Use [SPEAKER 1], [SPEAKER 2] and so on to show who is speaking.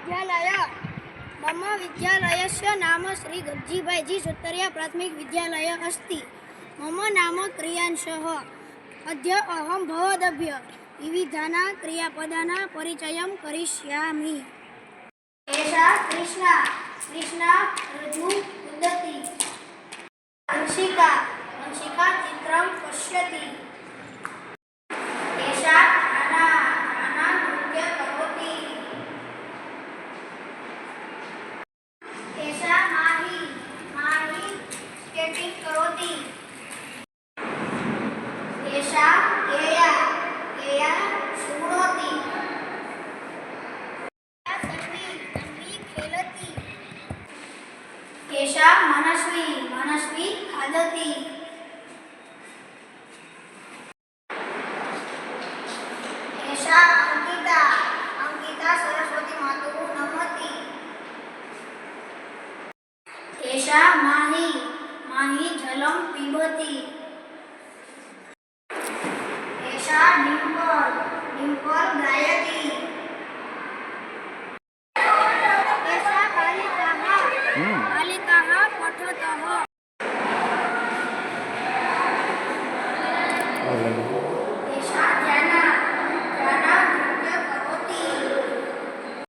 [SPEAKER 1] विद्यालय मम विद्यालयस्य नाम श्री गज्जीभाईजी सुत्तरिया प्राथमिक विद्यालय अस्ति। मम नाम क्रियांशः। अद्य अहं भवद्भ्यः विविधानां क्रियापदानां परिचयं करिष्यामि। एषा कृष्णा कृष्णा रज्जुं उद्यति। वंशिका वंशिका चित्रं पश्यति। एषा राणा राणा नृत्यं करोति। एषा माही माही स्केटिंग करोति। एषा केया केया शृणोति। तन्वी तन्वी खेलति। एषा मनस्वी मनस्वी खादति। एषा अंकिता अंकिता सरस्वती मातुः नमति। एषा माही माही जलं पिबति। एषा डिम्पल डिम्पल गायति। एषा बालिकाः बालिकाः पठतः।